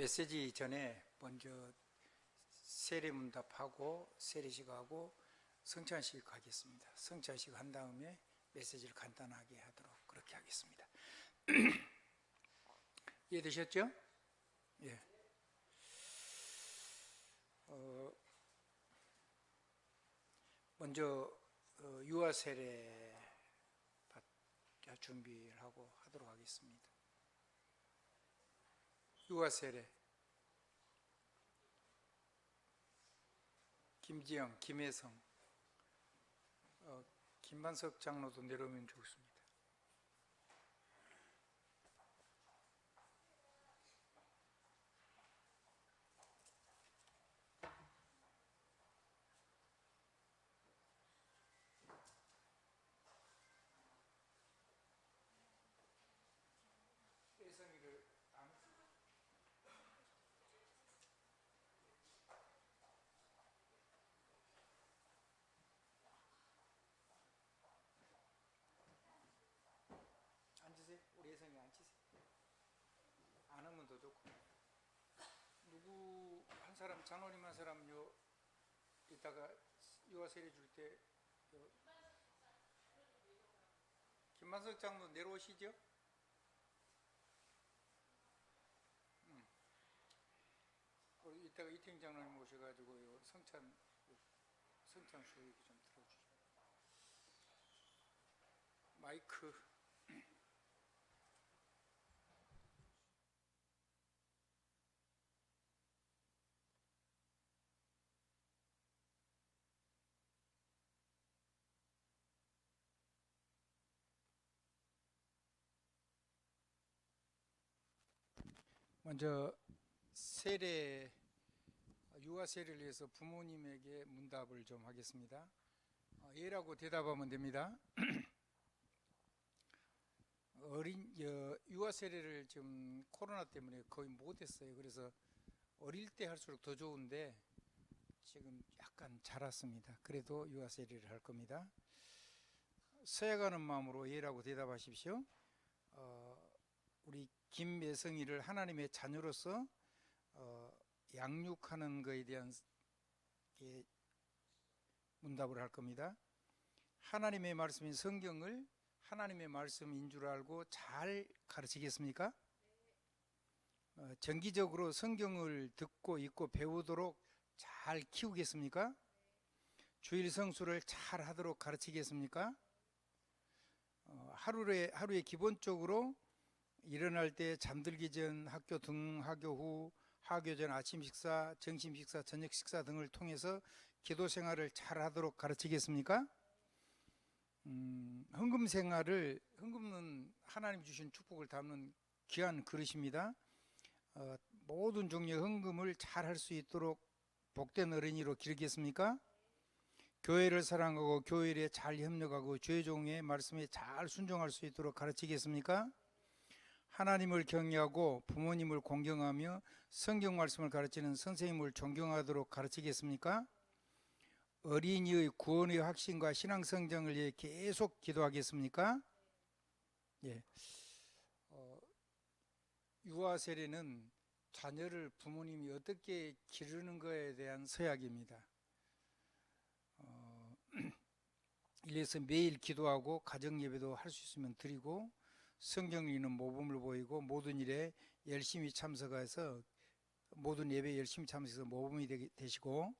메시지 전에 먼저 세례문답하고 세례식하고 성찬식 하겠습니다. 성찬식 한 다음에 메시지를 간단하게 하도록 그렇게 하겠습니다. 이해되셨죠? 예. 먼저 유아 세례 준비를 하고 하도록 하겠습니다. 유아 세례. 김지영, 김혜성, 김만석 장로도 내려오면 좋습니다. 혜성이를 앉으세요. 우리 혜성이 앉으세요. 안 하면 더 좋고. 누구 한 사람, 장로님 한 사람 이따가 유아 세례 줄 때 김만석 장로 내려오시죠? 이따가 이태경 장로님 모셔가지고 성찬 수익 좀 들어주시죠. 마이크. 먼저 유아 세례를 위해서 부모님에게 문답을 좀 하겠습니다. 예라고 대답하면 됩니다. 유아 세례를 지금 코로나 때문에 거의 못했어요. 그래서 어릴 때 할수록 더 좋은데 지금 약간 자랐습니다. 그래도 유아 세례를 할 겁니다. 서약하는 마음으로 예라고 대답하십시오. 우리 김매성이를 하나님의 자녀로서 양육하는 것에 대한 문답을 할 겁니다. 하나님의 말씀인 성경을 하나님의 말씀인 줄 알고 잘 가르치겠습니까? 정기적으로 성경을 듣고 읽고 배우도록 잘 키우겠습니까? 주일 성수를 잘 하도록 가르치겠습니까? 하루에 기본적으로 일어날 때, 잠들기 전, 학교 후, 하교 전 아침 식사, 점심 식사, 저녁 식사 등을 통해서 기도 생활을 잘 하도록 가르치겠습니까? 헌금은 하나님 주신 축복을 담는 귀한 그릇입니다. 모든 종류의 헌금을 잘 할 수 있도록 복된 어린이로 기르겠습니까? 교회를 사랑하고 교회 일에 잘 협력하고 주의 종의 말씀에 잘 순종할 수 있도록 가르치겠습니까? 하나님을 경외하고 부모님을 공경하며 성경 말씀을 가르치는 선생님을 존경하도록 가르치겠습니까? 어린이의 구원의 확신과 신앙 성장을 위해 계속 기도하겠습니까? 예. 유아 세례는 자녀를 부모님이 어떻게 기르는 것에 대한 서약입니다. 이래서 매일 기도하고 가정 예배도 할 수 있으면 드리고 성경 읽는 모범을 보이고 모든 일에 열심히 참석해서 모든 예배에 열심히 참석해서 모범이 되시고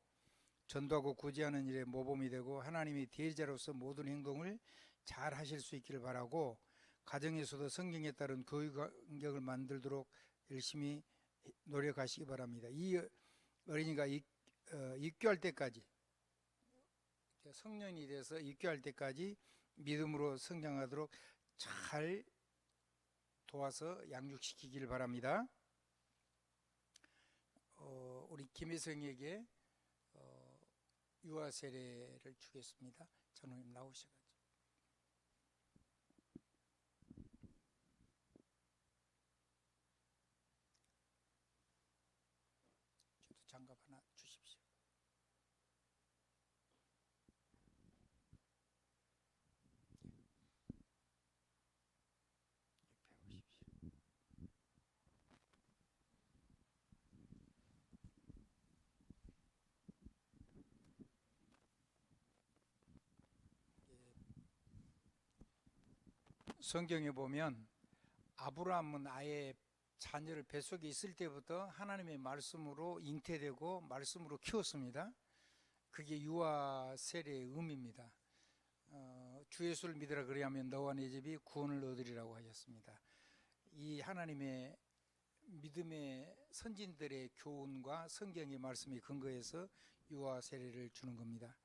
전도하고 구제하는 일에 모범이 되고 하나님의 대리자로서 모든 행동을 잘 하실 수 있기를 바라고 가정에서도 성경에 따른 교육 환경을 만들도록 열심히 노력하시기 바랍니다. 이 어린이가 입교할 때까지 성년이 돼서 입교할 때까지 믿음으로 성장하도록 잘 도와서 양육시키길 바랍니다. 우리 김혜성에게 유아 세례를 주겠습니다. 장로님 나오셔가지고. 저도 장갑 하나 주십시오. 옆에 오십시오. 성경에 보면 아브라함은 아예 자녀를 뱃속에 있을 때부터 하나님의 말씀으로 잉태되고 말씀으로 키웠습니다. 그게 유아 세례의 의미입니다. 주 예수를 믿으라 그리하면 너와 네 집이 구원을 얻으리라고 하셨습니다. 이 하나님의 믿음의 선진들의 교훈과 성경의 말씀에 근거해서 유아 세례를 주는 겁니다.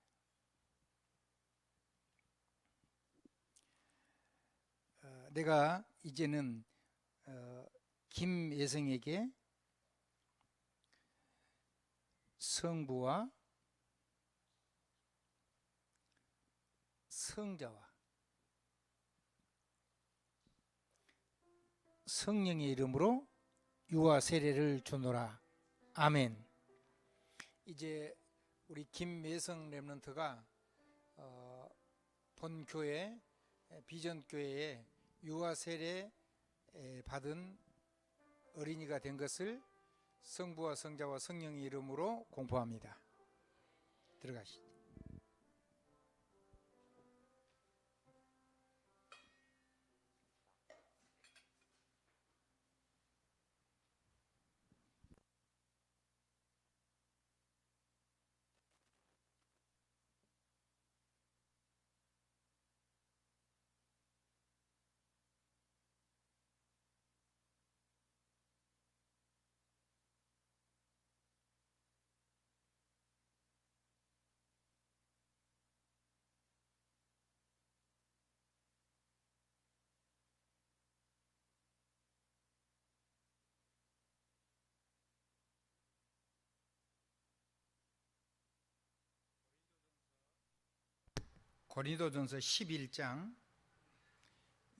내가 이제는 김예성에게 성부와 성자와 성령의 이름으로 유아 세례를 주노라. 아멘. 이제 우리 김예성 렘넌트가 본교회 비전교회에 유아 세례 받은 어린이가 된 것을 성부와 성자와 성령의 이름으로 공포합니다. 들어가시죠. 고린도전서 11장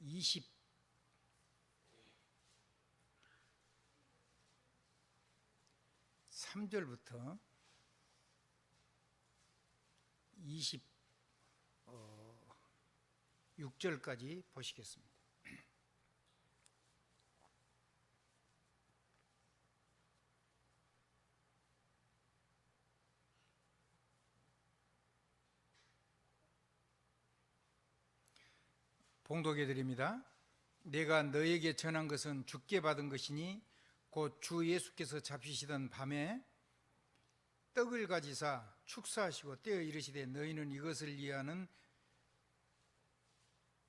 23절부터 26절까지 보시겠습니다. 봉독해 드립니다. 내가 너에게 전한 것은 주께 받은 것이니 곧 주 예수께서 잡히시던 밤에 떡을 가지사 축사하시고 떼어 이르시되 너희는 이것을 이해하는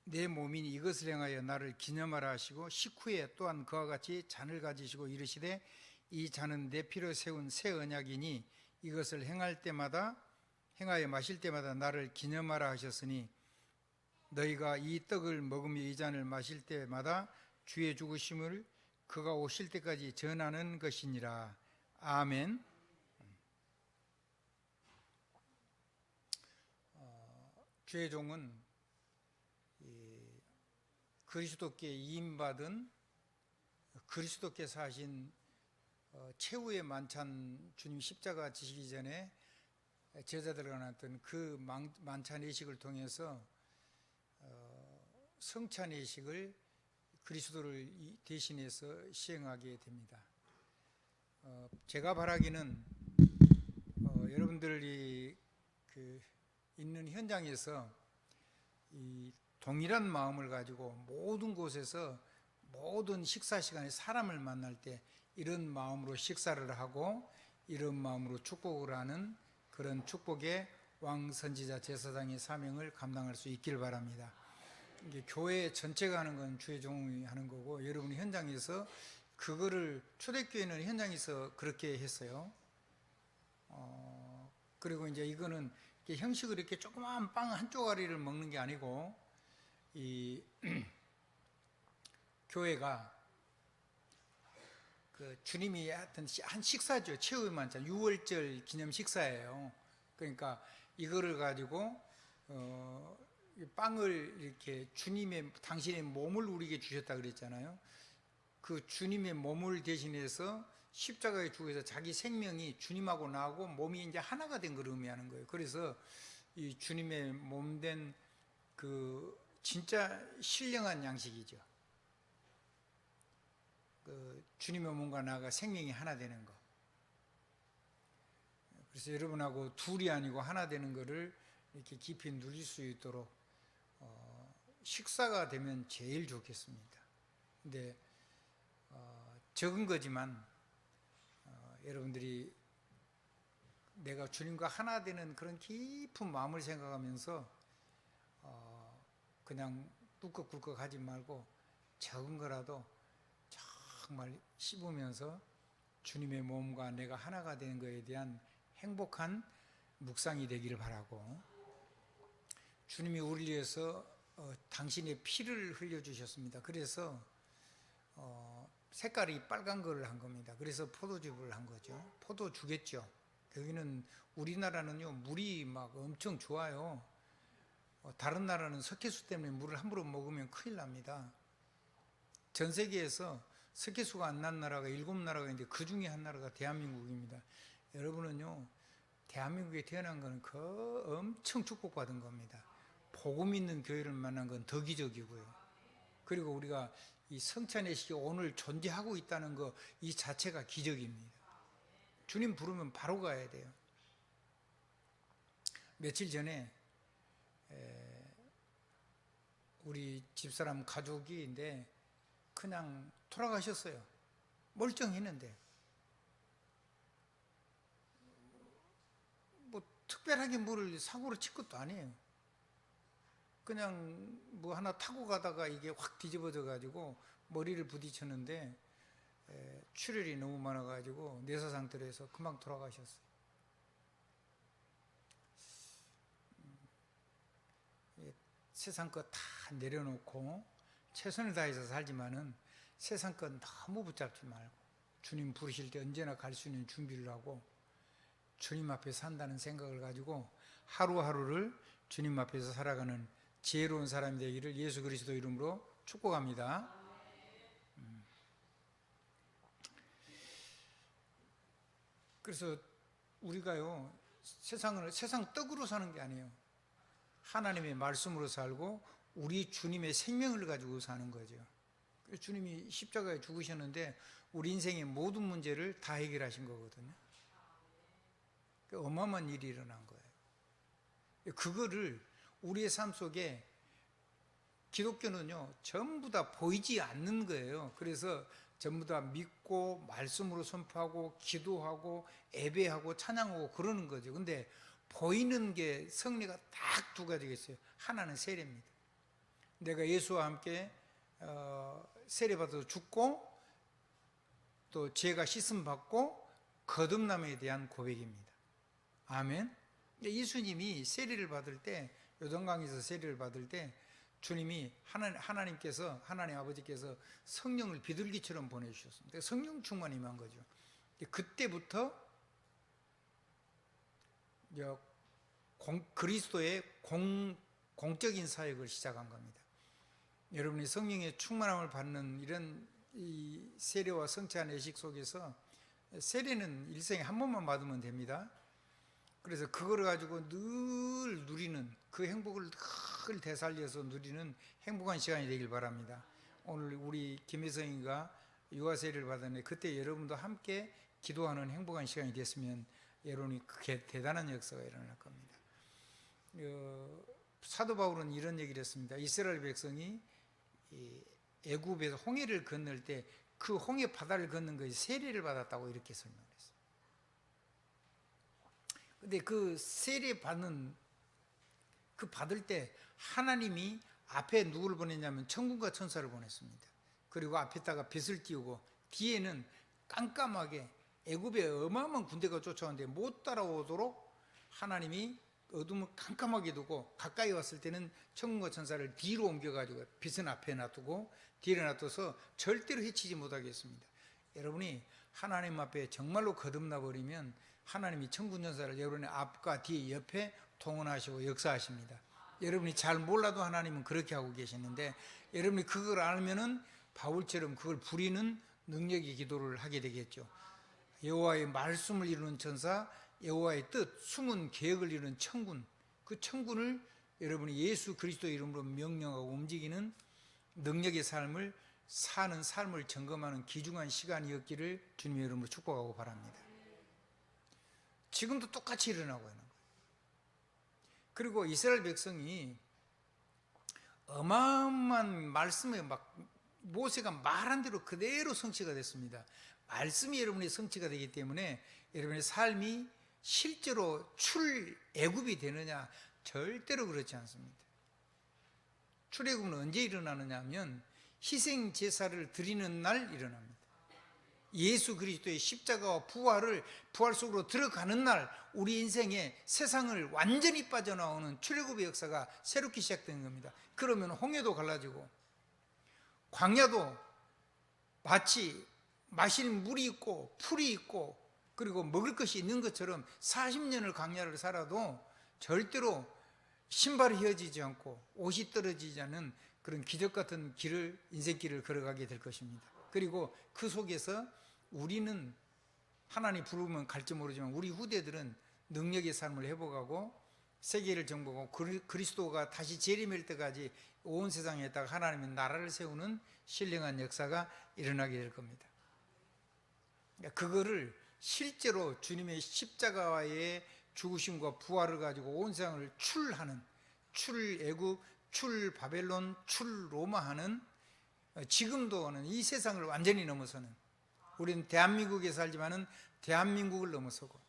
내 몸이니 이것을 행하여 나를 기념하라 하시고 식후에 또한 그와 같이 잔을 가지시고 이르시되 이 잔은 내 피로 세운 새 언약이니 이것을 행하여 마실 때마다 나를 기념하라 하셨으니 너희가 이 떡을 먹으며 이 잔을 마실 때마다 주의 죽으심을 그가 오실 때까지 전하는 것이니라. 아멘. 주의 종은 그리스도께 이임받은 그리스도께서 하신 최후의 만찬, 주님 십자가 지시기 전에 제자들과 나눴던 그 만찬 예식을 통해서 성찬 예식을 그리스도를 대신해서 시행하게 됩니다. 제가 바라기는 여러분들이 있는 현장에서 이 동일한 마음을 가지고 모든 곳에서 모든 식사 시간에 사람을 만날 때 이런 마음으로 식사를 하고 이런 마음으로 축복을 하는 그런 축복의 왕 선지자 제사장의 사명을 감당할 수 있길 바랍니다. 이게 교회 전체가 하는 건 주의 종이 하는 거고 여러분이 현장에서 그거를 초대교회는 현장에서 그렇게 했어요. 그리고 이제 이거는 형식을 이렇게 조그마한 빵 한 쪼가리를 먹는 게 아니고 이 교회가 그 주님이 하여튼 한 식사죠. 최후의 만찬 6월절 기념 식사예요. 그러니까 이거를 가지고 빵을 이렇게 당신의 몸을 우리에게 주셨다 그랬잖아요. 그 주님의 몸을 대신해서 십자가에 죽어서 자기 생명이 주님하고 나하고 몸이 이제 하나가 된 걸 의미하는 거예요. 그래서 이 주님의 몸 된 그 진짜 신령한 양식이죠. 그 주님의 몸과 나가 생명이 하나 되는 거. 그래서 여러분하고 둘이 아니고 하나 되는 거를 이렇게 깊이 누릴 수 있도록 식사가 되면 제일 좋겠습니다. 근데 적은 거지만 여러분들이 내가 주님과 하나 되는 그런 깊은 마음을 생각하면서 그냥 뚝걱뚝걱 하지 말고 적은 거라도 정말 씹으면서 주님의 몸과 내가 하나가 되는 것에 대한 행복한 묵상이 되기를 바라고, 주님이 우리를 위해서 당신의 피를 흘려주셨습니다. 그래서 색깔이 빨간 걸 한 겁니다. 그래서 포도즙을 한 거죠. 포도주겠죠. 여기는 우리나라는요 물이 막 엄청 좋아요. 다른 나라는 석회수 때문에 물을 함부로 먹으면 큰일 납니다. 전 세계에서 석회수가 안 난 나라가 7나라가 있는데 그 중에 한 나라가 대한민국입니다. 여러분은요 대한민국에 태어난 건 엄청 축복받은 겁니다. 복음 있는 교회를 만난 건 더 기적이고요. 그리고 우리가 이 성찬예식이 오늘 존재하고 있다는 거 이 자체가 기적입니다. 주님 부르면 바로 가야 돼요. 며칠 전에 우리 집사람 가족인데 그냥 돌아가셨어요. 멀쩡했는데 뭐 특별하게 뭐를 사고를 친 것도 아니에요. 그냥 뭐 하나 타고 가다가 이게 확 뒤집어져 가지고 머리를 부딪혔는데 출혈이 너무 많아 가지고 뇌사 상태로 해서 금방 돌아가셨어요. 세상 것 다 내려놓고 최선을 다해서 살지만은 세상 것 너무 붙잡지 말고 주님 부르실 때 언제나 갈 수 있는 준비를 하고 주님 앞에 산다는 생각을 가지고 하루하루를 주님 앞에서 살아가는 지혜로운 사람이 되기를 예수 그리스도 이름으로 축복합니다. 그래서 우리가요 세상 떡으로 사는 게 아니에요. 하나님의 말씀으로 살고 우리 주님의 생명을 가지고 사는 거죠. 주님이 십자가에 죽으셨는데 우리 인생의 모든 문제를 다 해결하신 거거든요. 어마어마한 일이 일어난 거예요. 그거를 우리의 삶 속에 기독교는요 전부 다 보이지 않는 거예요. 그래서 전부 다 믿고 말씀으로 선포하고 기도하고 예배하고 찬양하고 그러는 거죠. 근데 보이는 게 성리가 딱 두 가지가 있어요. 하나는 세례입니다. 내가 예수와 함께 세례받아서 죽고 또 죄가 씻음 받고 거듭남에 대한 고백입니다. 아멘. 예수님이 세례를 받을 때 요단강에서 세례를 받을 때 주님이 하나님께서 하나님 아버지께서 성령을 비둘기처럼 보내주셨습니다. 성령 충만이 임한 거죠. 그때부터 그리스도의 공적인 사역을 시작한 겁니다. 여러분이 성령의 충만함을 받는 이런 이 세례와 성찬 예식 속에서 세례는 일생에 한 번만 받으면 됩니다. 그래서 그걸 가지고 늘 누리는 그 행복을 늘 되살려서 누리는 행복한 시간이 되길 바랍니다. 오늘 우리 김혜성이가 유아세례를 받았는데 그때 여러분도 함께 기도하는 행복한 시간이 됐으면 여러분이 크게 대단한 역사가 일어날 겁니다. 사도 바울은 이런 얘기를 했습니다. 이스라엘 백성이 애굽에서 홍해를 건널 때 그 홍해 바다를 걷는 것이 세례를 받았다고 이렇게 설명했어요. 근데 그 세례 받을 때 하나님이 앞에 누구를 보냈냐면 천군과 천사를 보냈습니다. 그리고 앞에다가 빛을 띄우고 뒤에는 깜깜하게 애굽에 어마어마한 군대가 쫓아오는데 못 따라오도록 하나님이 어둠을 깜깜하게 두고 가까이 왔을 때는 천군과 천사를 뒤로 옮겨가지고 빛은 앞에 놔두고 뒤에 놔둬서 절대로 해치지 못하게 했습니다. 여러분이 하나님 앞에 정말로 거듭나 버리면 하나님이 천군 천사를 여러분의 앞과 뒤 옆에 동원하시고 역사하십니다. 여러분이 잘 몰라도 하나님은 그렇게 하고 계시는데 여러분이 그걸 알면은 바울처럼 그걸 부리는 능력의 기도를 하게 되겠죠. 여호와의 말씀을 이루는 천사, 여호와의 뜻, 숨은 계획을 이루는 천군, 그 천군을 여러분이 예수 그리스도 이름으로 명령하고 움직이는 능력의 삶을 사는 삶을 점검하는 귀중한 시간이었기를 주님의 이름으로 축복하고 바랍니다. 지금도 똑같이 일어나고 있는 거예요. 그리고 이스라엘 백성이 어마어마한 말씀에 막 모세가 말한 대로 그대로 성취가 됐습니다. 말씀이 여러분의 성취가 되기 때문에 여러분의 삶이 실제로 출애굽이 되느냐? 절대로 그렇지 않습니다. 출애굽은 언제 일어나느냐 하면 희생 제사를 드리는 날 일어납니다. 예수 그리스도의 십자가와 부활 속으로 들어가는 날 우리 인생에 세상을 완전히 빠져나오는 출애굽의 역사가 새롭게 시작되는 겁니다. 그러면 홍해도 갈라지고 광야도 마치 마실 물이 있고 풀이 있고 그리고 먹을 것이 있는 것처럼 40년을 광야를 살아도 절대로 신발이 휘어지지 않고 옷이 떨어지지 않는 그런 기적 같은 길을, 인생길을 걸어가게 될 것입니다. 그리고 그 속에서 우리는 하나님 부르면 갈지 모르지만 우리 후대들은 능력의 삶을 회복하고 세계를 정복하고 그리스도가 다시 재림할 때까지 온 세상에다가 하나님의 나라를 세우는 신령한 역사가 일어나게 될 겁니다. 그거를 실제로 주님의 십자가와의 죽으심과 부활을 가지고 온 세상을 출하는, 출애굽, 출바벨론, 출로마하는, 지금도는 이 세상을 완전히 넘어서는, 우리는 대한민국에 살지만은 대한민국을 넘어서고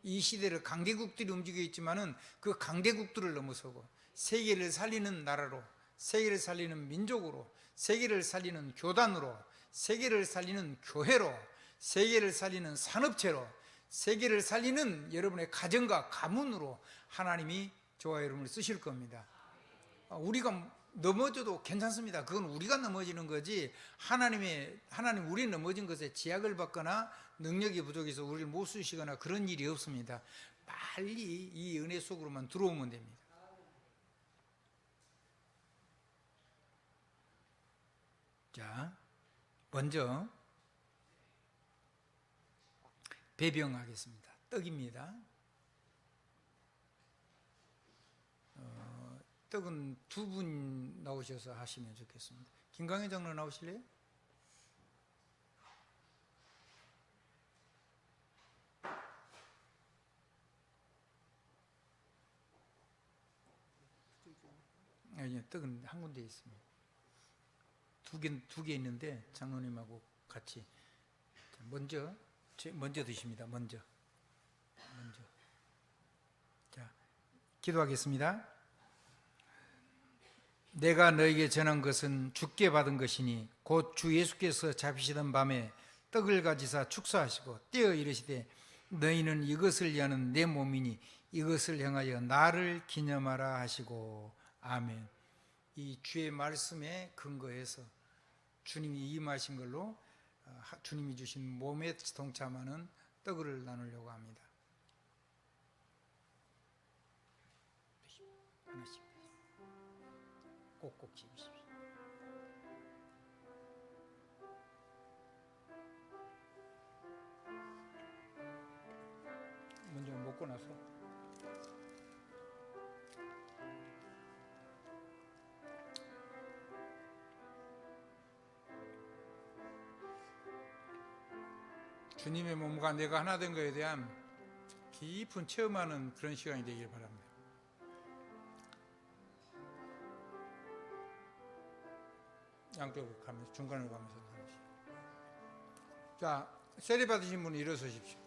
이 시대를 강대국들이 움직여 있지만은 그 강대국들을 넘어서고 세계를 살리는 나라로, 세계를 살리는 민족으로, 세계를 살리는 교단으로, 세계를 살리는 교회로, 세계를 살리는 산업체로, 세계를 살리는 여러분의 가정과 가문으로 하나님이 저와 여러분을 쓰실 겁니다. 우리가 넘어져도 괜찮습니다. 그건 우리가 넘어지는 거지 하나님 우리 넘어진 것에 제약을 받거나 능력이 부족해서 우리를 못 쓰시거나 그런 일이 없습니다. 빨리 이 은혜 속으로만 들어오면 됩니다. 자, 먼저 배병하겠습니다. 떡입니다. 떡은 두 분 나오셔서 하시면 좋겠습니다. 김강현 장로 나오실래요? 아니요, 떡은 한 군데 있습니다. 두 개 있는데 장로님하고 같이 먼저 드십니다. 먼저. 자, 기도하겠습니다. 내가 너에게 전한 것은 주께 받은 것이니 곧 주 예수께서 잡히시던 밤에 떡을 가지사 축사하시고 떼어 이르시되 너희는 이것을 위하는 내 몸이니 이것을 행하여 나를 기념하라 하시고 아멘. 이 주의 말씀에 근거해서 주님이 임하신 걸로 주님이 주신 몸에 동참하는 떡을 나누려고 합니다. 하나씩 꼭꼭 집으십시오. 먼저 먹고 나서 주님의 몸과 내가 하나 된 것에 대한 깊은 체험하는 그런 시간이 되길 바랍니다. 양쪽으로 가면서 중간으로 가면서 자, 세례 받으신 분은 일어서십시오.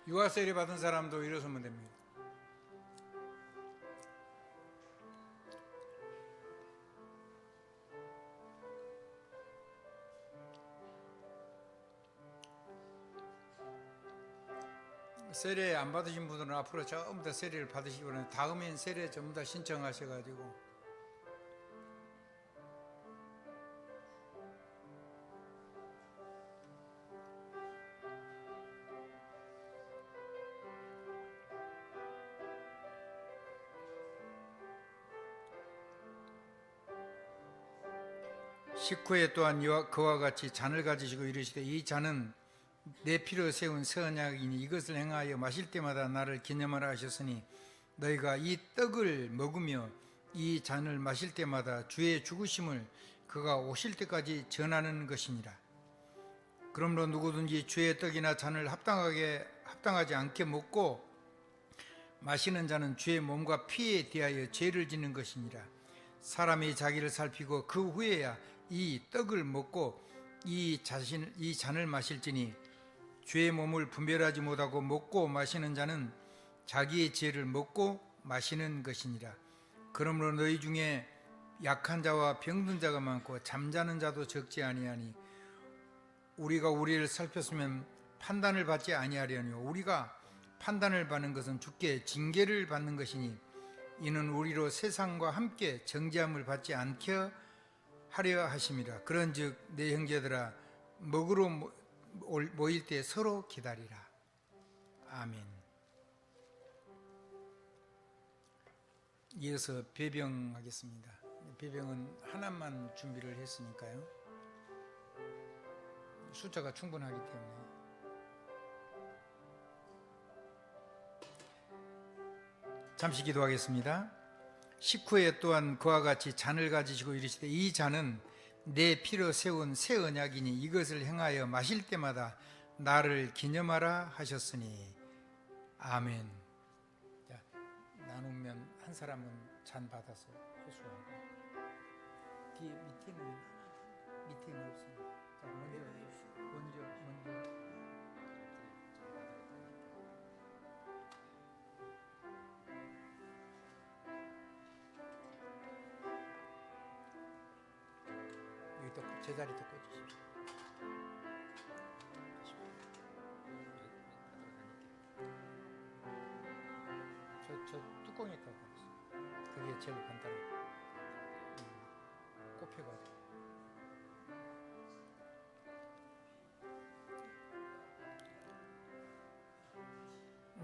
유아 세례 받은 사람도 일어서면 됩니다. 세례 안 받으신 분들은 앞으로 전부 다 세례를 받으시기 바랍니다. 다음엔 세례 전부 다 신청하셔가지고 식후에 또한 그와 같이 잔을 가지시고 이르시되 이 잔은 내 피로 세운 새 언약이니 이것을 행하여 마실 때마다 나를 기념하라 하셨으니 너희가 이 떡을 먹으며 이 잔을 마실 때마다 주의 죽으심을 그가 오실 때까지 전하는 것이니라. 그러므로 누구든지 주의 떡이나 잔을 합당하지 않게 먹고 마시는 자는 주의 몸과 피에 대하여 죄를 짓는 것이니라. 사람이 자기를 살피고 그 후에야 이 떡을 먹고 이 잔을 마실지니 주의 몸을 분별하지 못하고 먹고 마시는 자는 자기의 죄를 먹고 마시는 것이니라. 그러므로 너희 중에 약한 자와 병든 자가 많고 잠자는 자도 적지 아니하니 우리가 우리를 살폈으면 판단을 받지 아니하려니요 우리가 판단을 받는 것은 주께 징계를 받는 것이니 이는 우리로 세상과 함께 정죄함을 받지 않게 하려 하심이라. 그런즉 내 형제들아 먹으러 모일 때 서로 기다리라. 아멘. 이어서 배병하겠습니다. 배병은 하나만 준비를 했으니까요. 숫자가 충분하기 때문에. 잠시 기도하겠습니다. 식후에 또한 그와 같이 잔을 가지시고 이르시되 이 잔은 내 피로 세운 새 언약이니 이것을 행하여 마실 때마다 나를 기념하라 하셨으니 아멘. 자, 나누면 한 사람은 잔 받아서 회수하고 뒤에 밑에는 없습니다. 자, 먼저 여기 또 제자리 또 꺼주십시오. 저 뚜껑에다 넣었어요. 그게 제일 간단해요. 꼽혀가지고.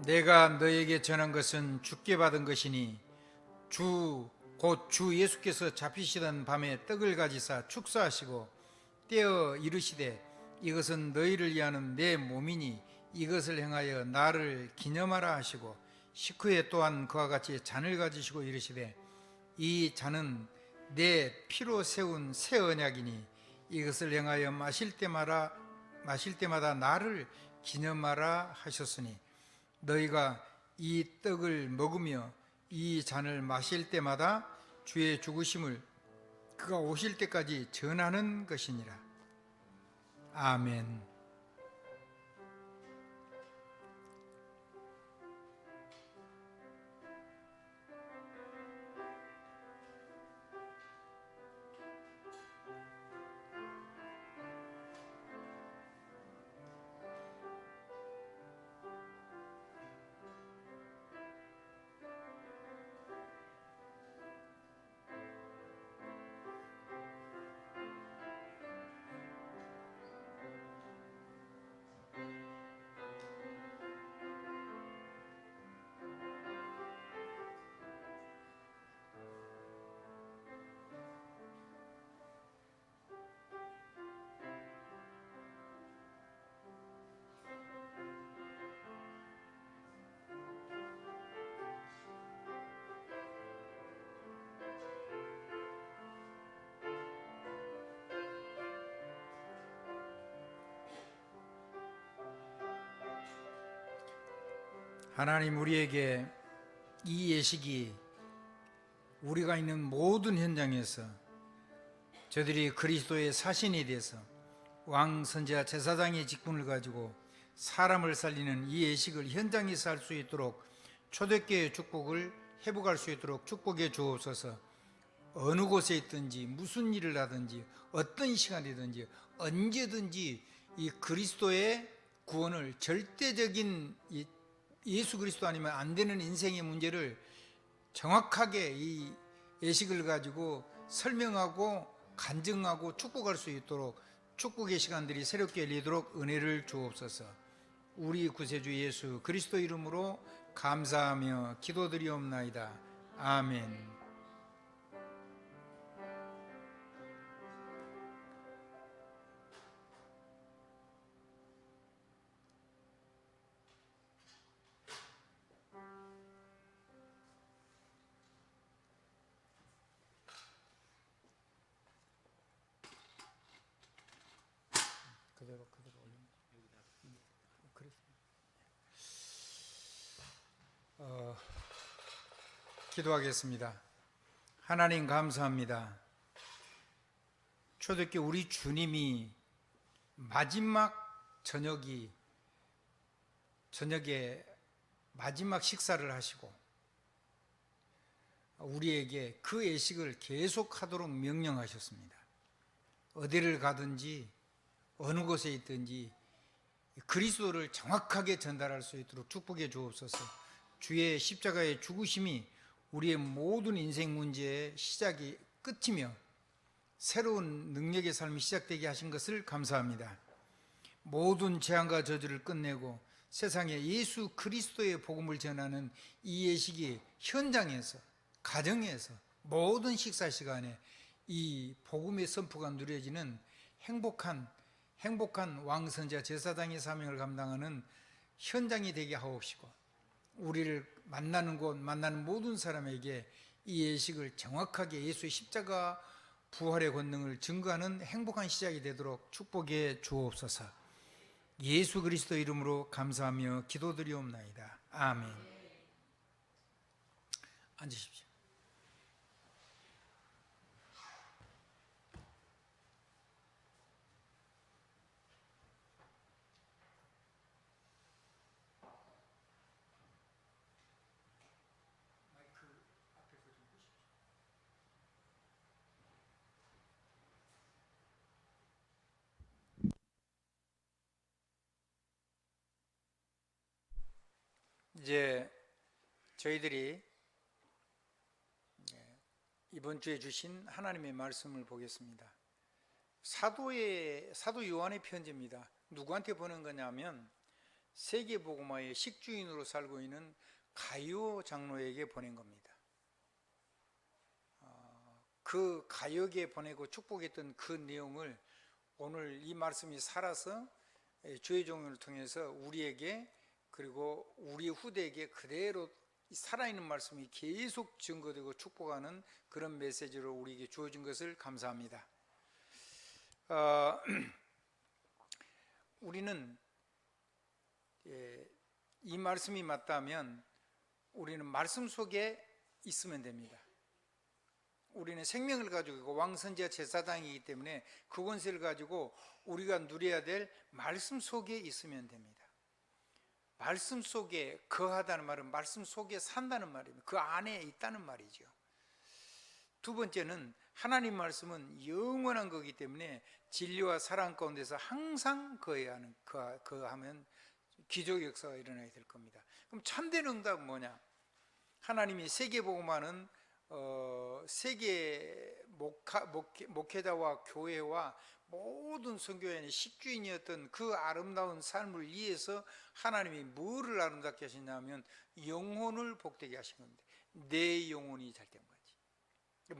내가 너에게 전한 것은 주께 받은 것이니 곧 주 예수께서 잡히시던 밤에 떡을 가지사 축사하시고 떼어 이르시되 이것은 너희를 위하는 내 몸이니 이것을 행하여 나를 기념하라 하시고 식후에 또한 그와 같이 잔을 가지시고 이르시되 이 잔은 내 피로 세운 새 언약이니 이것을 행하여 마실 때마다 나를 기념하라 하셨으니 너희가 이 떡을 먹으며 이 잔을 마실 때마다 주의 죽으심을 그가 오실 때까지 전하는 것이니라. 아멘. 하나님 우리에게 이 예식이 우리가 있는 모든 현장에서 저들이 그리스도의 사신이 돼서 왕, 선지자, 제사장의 직분을 가지고 사람을 살리는 이 예식을 현장에서 할 수 있도록 초대교회의 축복을 회복할 수 있도록 축복해 주옵소서. 어느 곳에 있든지 무슨 일을 하든지 어떤 시간이든지 언제든지 이 그리스도의 구원을 절대적인 예수 그리스도 아니면 안 되는 인생의 문제를 정확하게 이 예식을 가지고 설명하고 간증하고 축복할 수 있도록 축복의 시간들이 새롭게 열리도록 은혜를 주옵소서. 우리 구세주 예수 그리스도 이름으로 감사하며 기도드리옵나이다. 아멘. 그대로 올립니다. 그렇습니다. 기도하겠습니다. 하나님 감사합니다. 초대교회 우리 주님이 마지막 저녁에 마지막 식사를 하시고 우리에게 그 예식을 계속하도록 명령하셨습니다. 어디를 가든지 어느 곳에 있든지 그리스도를 정확하게 전달할 수 있도록 축복해 주옵소서. 주의 십자가의 죽으심이 우리의 모든 인생 문제의 시작이 끝이며 새로운 능력의 삶이 시작되게 하신 것을 감사합니다. 모든 재앙과 저주를 끝내고 세상에 예수 그리스도의 복음을 전하는 이 예식이 현장에서, 가정에서, 모든 식사 시간에 이 복음의 선포가 누려지는 행복한 왕선자 제사장의 사명을 감당하는 현장이 되게 하옵시고, 우리를 만나는 곳, 만나는 모든 사람에게 이 예식을 정확하게 예수의 십자가 부활의 권능을 증거하는 행복한 시작이 되도록 축복해 주옵소서. 예수 그리스도 이름으로 감사하며 기도드리옵나이다. 아멘. 앉으십시오. 이제 저희들이 이번 주에 주신 하나님의 말씀을 보겠습니다. 사도 요한의 편지입니다. 누구한테 보낸 거냐면 세계복음화의 식주인으로 살고 있는 가요 장로에게 보낸 겁니다. 그 가요에게 보내고 축복했던 그 내용을 오늘 이 말씀이 살아서 주의 종을 통해서 우리에게 그리고 우리 후대에게 그대로 살아있는 말씀이 계속 증거되고 축복하는 그런 메시지로 우리에게 주어진 것을 감사합니다. 우리는 이 말씀이 맞다면 우리는 말씀 속에 있으면 됩니다. 우리는 생명을 가지고 있고 왕선지자 제사장이기 때문에 그 권세를 가지고 우리가 누려야 될 말씀 속에 있으면 됩니다. 말씀 속에 거하다는 말은 말씀 속에 산다는 말입니다. 그 안에 있다는 말이죠. 두 번째는 하나님 말씀은 영원한 거기 때문에 진리와 사랑 가운데서 항상 거하면 기적의 역사가 일어나게 될 겁니다. 그럼 참된 응답은 뭐냐? 하나님이 세계복음화는 세계 목회자와 교회와 모든 선교회의 식주인이었던 그 아름다운 삶을 위해서 하나님이 뭐를 아름답게 하시냐면 영혼을 복되게 하신 겁니다. 내 영혼이 잘된 거지.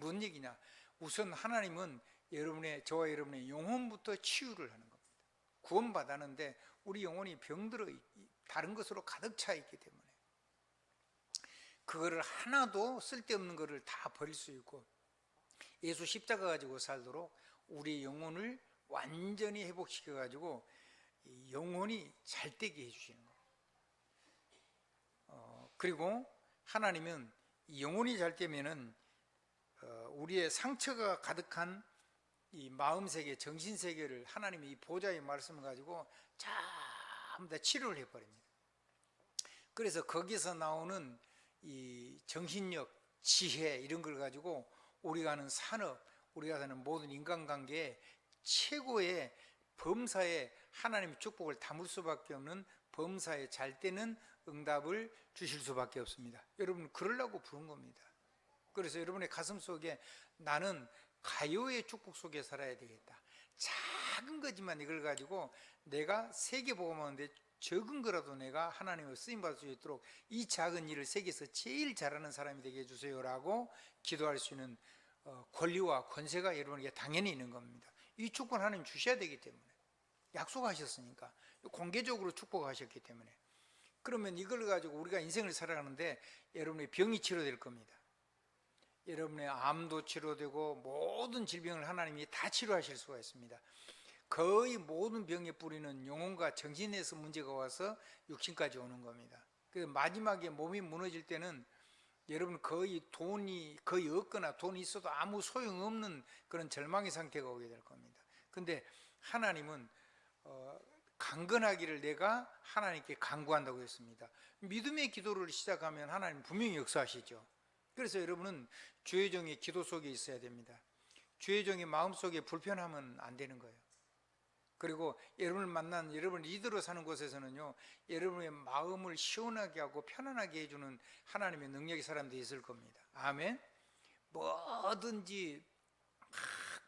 무슨 얘기냐? 우선 하나님은 저와 여러분의 영혼부터 치유를 하는 겁니다. 구원받았는데 우리 영혼이 병들어 다른 것으로 가득 차 있기 때문에 그거를 하나도 쓸데없는 거를 다 버릴 수 있고 예수 십자가 가지고 살도록 우리 영혼을 완전히 회복시켜 가지고 영혼이 잘되게 해주시는 거예요. 그리고 하나님은 영혼이 잘되면은 우리의 상처가 가득한 이 마음세계, 정신세계를 하나님이 이 보좌의 말씀을 가지고 전부 다 치료를 해버립니다. 그래서 거기서 나오는 이 정신력, 지혜 이런 걸 가지고 우리가 하는 산업, 우리가 하는 모든 인간관계에 최고의 범사에 하나님의 축복을 담을 수밖에 없는 범사에 잘 되는 응답을 주실 수밖에 없습니다. 여러분 그러려고 부른 겁니다. 그래서 여러분의 가슴 속에 나는 가요의 축복 속에 살아야 되겠다. 작은 거지만 이걸 가지고 내가 세계복음화하는데 적은 거라도 내가 하나님의 쓰임받을 수 있도록 이 작은 일을 세계에서 제일 잘하는 사람이 되게 해주세요라고 기도할 수 있는 권리와 권세가 여러분에게 당연히 있는 겁니다. 이 축복은 하나님 주셔야 되기 때문에 약속하셨으니까 공개적으로 축복하셨기 때문에 그러면 이걸 가지고 우리가 인생을 살아가는데 여러분의 병이 치료될 겁니다. 여러분의 암도 치료되고 모든 질병을 하나님이 다 치료하실 수가 있습니다. 거의 모든 병의 뿌리는 영혼과 정신에서 문제가 와서 육신까지 오는 겁니다. 그래서 마지막에 몸이 무너질 때는 여러분 거의 돈이 거의 없거나 돈이 있어도 아무 소용없는 그런 절망의 상태가 오게 될 겁니다. 근데 하나님은 강건하기를 내가 하나님께 간구한다고 했습니다. 믿음의 기도를 시작하면 하나님 분명히 역사하시죠. 그래서 여러분은 주의 종의 기도 속에 있어야 됩니다. 주의 종의 마음속에 불편하면 안 되는 거예요. 그리고 여러분을 만난 여러분 리더로 사는 곳에서는요, 여러분의 마음을 시원하게 하고 편안하게 해주는 하나님의 능력의 사람들이 있을 겁니다. 아멘. 뭐든지 막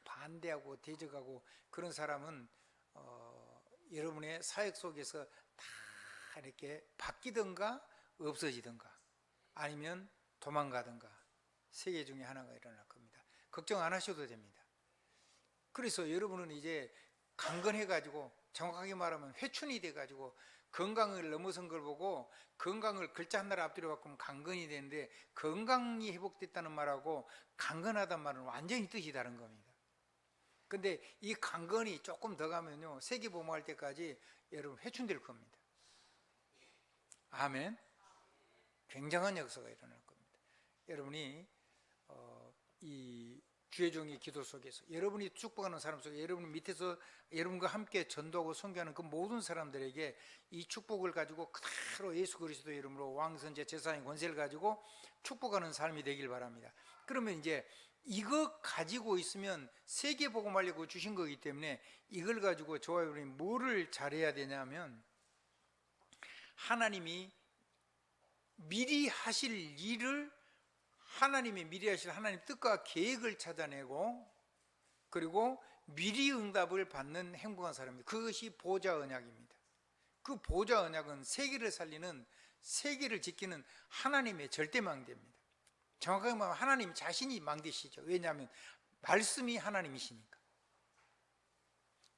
반대하고 대적하고 그런 사람은 여러분의 사역 속에서 다 이렇게 바뀌든가 없어지든가 아니면 도망가든가 세 개 중에 하나가 일어날 겁니다. 걱정 안 하셔도 됩니다. 그래서 여러분은 이제 강건해가지고, 정확하게 말하면 회춘이 돼가지고 건강을 넘어선 걸 보고 건강을 글자 하나를 앞뒤로 바꾸면 강건이 되는데, 건강이 회복됐다는 말하고 강건하다는 말은 완전히 뜻이 다른 겁니다. 근데 이 강건이 조금 더 가면요, 세계보험할 때까지 여러분 회춘될 겁니다. 아멘. 굉장한 역사가 일어날 겁니다. 여러분이 이 주의 종의 기도 속에서, 여러분이 축복하는 사람 속에, 여러분 밑에서 여러분과 함께 전도하고 선교하는 그 모든 사람들에게 이 축복을 가지고 그대로 예수 그리스도 이름으로 왕선제 제사장의 권세를 가지고 축복하는 삶이 되길 바랍니다. 그러면 이제 이거 가지고 있으면 세계 복음하려고 주신 거기 때문에 이걸 가지고 저와 여러분이 뭐를 잘해야 되냐면, 하나님이 미리 하실 일을, 하나님이 미리 하실 하나님 뜻과 계획을 찾아내고, 그리고 미리 응답을 받는 행복한 사람입니다. 그것이 보좌 언약입니다. 그 보좌 언약은 세계를 살리는, 세계를 지키는 하나님의 절대 망대입니다. 정확하게 말하면 하나님 자신이 망대시죠. 왜냐하면 말씀이 하나님이시니까.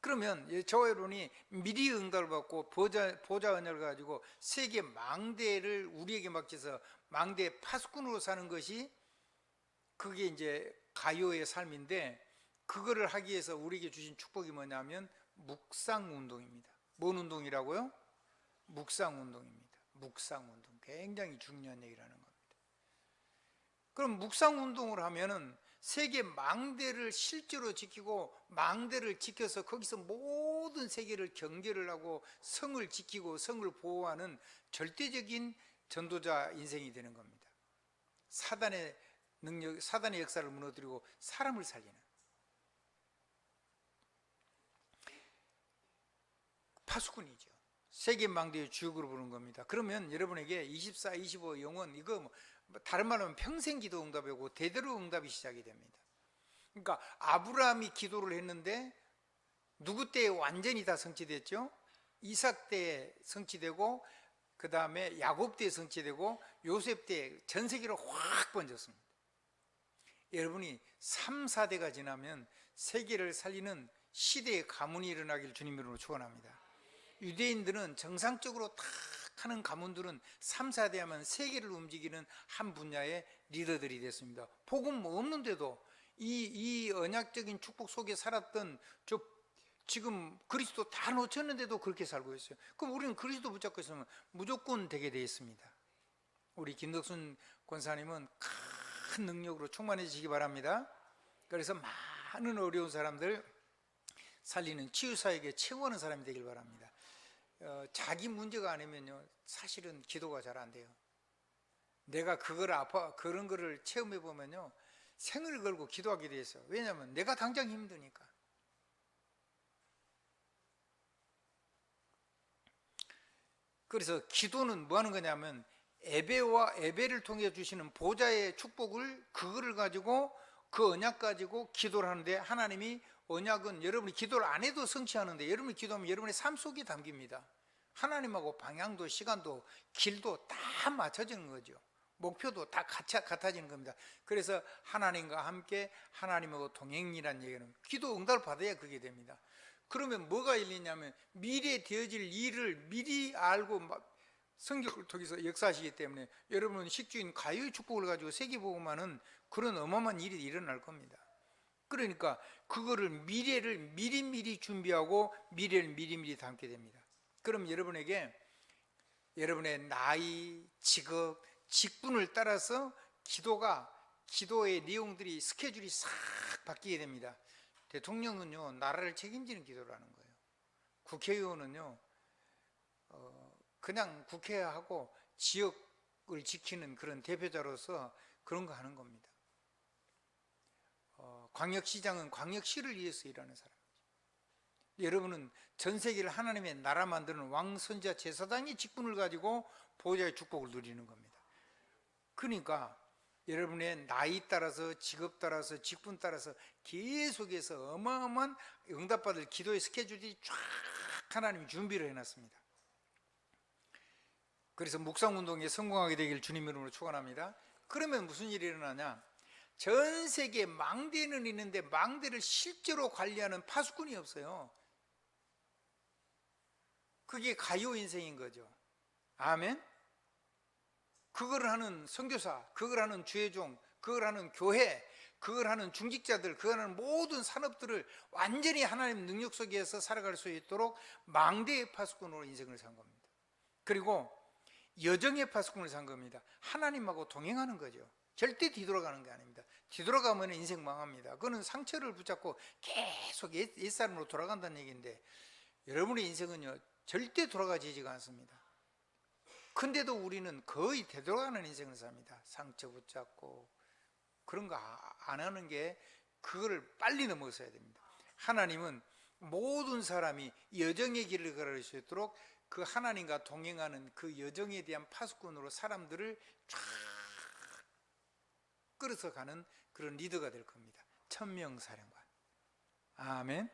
그러면 저와 여러분이 미리 응답을 받고 보좌 언약을 가지고 세계 망대를 우리에게 맡겨서 망대 파수꾼으로 사는 것이, 그게 이제 가요의 삶인데, 그거를 하기 위해서 우리에게 주신 축복이 뭐냐면 묵상운동입니다. 뭔 운동이라고요? 묵상운동입니다. 묵상운동, 굉장히 중요한 얘기라는 겁니다. 그럼 묵상운동을 하면은 세계 망대를 실제로 지키고, 망대를 지켜서 거기서 모든 세계를 경계를 하고 성을 지키고 성을 보호하는 절대적인 전도자 인생이 되는 겁니다. 사단의 능력, 사단의 역사를 무너뜨리고 사람을 살리는 파수꾼이죠. 세계 망대의 주역으로 부르는 겁니다. 그러면 여러분에게 24, 25 영혼, 이거 뭐 다른 말로 하면 평생 기도 응답이고 대대로 응답이 시작이 됩니다. 그러니까 아브라함이 기도를 했는데 누구 때에 완전히 다 성취됐죠? 이삭 때에 성취되고, 그 다음에 야곱 때에 성취되고, 요셉 때에 전 세계로 확 번졌습니다. 여러분이 3, 4대가 지나면 세계를 살리는 시대의 가문이 일어나길 주님으로 축원합니다. 유대인들은 정상적으로 딱 하는 가문들은 3, 4대 하면 세계를 움직이는 한 분야의 리더들이 됐습니다. 복음 없는데도 이 언약적인 축복 속에 살았던 지금 그리스도 다 놓쳤는데도 그렇게 살고 있어요. 그럼 우리는 그리스도 붙잡고 있으면 무조건 되게 되어 있습니다. 우리 김덕순 권사님은 큰 능력으로 충만해지시기 바랍니다. 그래서 많은 어려운 사람들 살리는 치유사에게 최고하는 사람이 되길 바랍니다. 자기 문제가 아니면요, 사실은 기도가 잘 안 돼요. 내가 그런 거를 체험해 보면요, 생을 걸고 기도하게 돼 있어요. 왜냐하면 내가 당장 힘드니까. 그래서 기도는 뭐 하는 거냐면, 예배를 통해 주시는 보좌의 축복을, 그거를 가지고, 그 언약 가지고 기도를 하는데, 하나님이 언약은 여러분이 기도를 안 해도 성취하는데, 여러분이 기도하면 여러분의 삶 속에 담깁니다. 하나님하고 방향도 시간도 길도 다 맞춰지는 거죠. 목표도 다 같아지는 겁니다. 그래서 하나님과 함께 하나님하고 동행이라는 얘기는 기도 응답을 받아야 그게 됩니다. 그러면 뭐가 일리냐면, 미래에 되어질 일을 미리 알고 성경을 통해서 역사하시기 때문에 여러분은 식주인 가요의 축복을 가지고 세계복음하는 그런 어마어마한 일이 일어날 겁니다. 그러니까 그거를 미래를 미리미리 준비하고 미래를 미리미리 담게 됩니다. 그럼 여러분에게 여러분의 나이, 직업, 직분을 따라서 기도의 내용들이 스케줄이 싹 바뀌게 됩니다. 대통령은요, 나라를 책임지는 기도를 하는 거예요. 국회의원은요, 그냥 국회하고 지역을 지키는 그런 대표자로서 그런 거 하는 겁니다. 광역시장은 광역시를 위해서 일하는 사람이죠. 여러분은 전 세계를 하나님의 나라 만드는 왕, 선지자, 제사장의 직분을 가지고 보호자의 축복을 누리는 겁니다. 그러니까 여러분의 나이 따라서, 직업 따라서, 직분 따라서 계속해서 어마어마한 응답받을 기도의 스케줄이 쫙 하나님이 준비를 해놨습니다. 그래서 묵상운동에 성공하게 되길 주님 이름으로 축원합니다. 그러면 무슨 일이 일어나냐? 전 세계 망대는 있는데 망대를 실제로 관리하는 파수꾼이 없어요. 그게 가요 인생인 거죠. 아멘? 그걸 하는 선교사, 그걸 하는 주의종, 그걸 하는 교회, 그걸 하는 중직자들, 그걸 하는 모든 산업들을 완전히 하나님 능력 속에서 살아갈 수 있도록 망대의 파수꾼으로 인생을 산 겁니다. 그리고 여정의 파수꾼을 산 겁니다. 하나님하고 동행하는 거죠. 절대 뒤돌아가는 게 아닙니다. 뒤돌아가면 인생 망합니다. 그거는 상처를 붙잡고 계속 옛사람으로 돌아간다는 얘기인데, 여러분의 인생은요 절대 돌아가지지가 않습니다. 근데도 우리는 거의 되돌아가는 인생을 삽니다. 상처 붙잡고 그런 거 안 하는 게, 그거를 빨리 넘어서야 됩니다. 하나님은 모든 사람이 여정의 길을 걸을 수 있도록 그 하나님과 동행하는 그 여정에 대한 파수꾼으로 사람들을 쫙 끌어서 가는 그런 리더가 될 겁니다. 천명사령관. 아멘.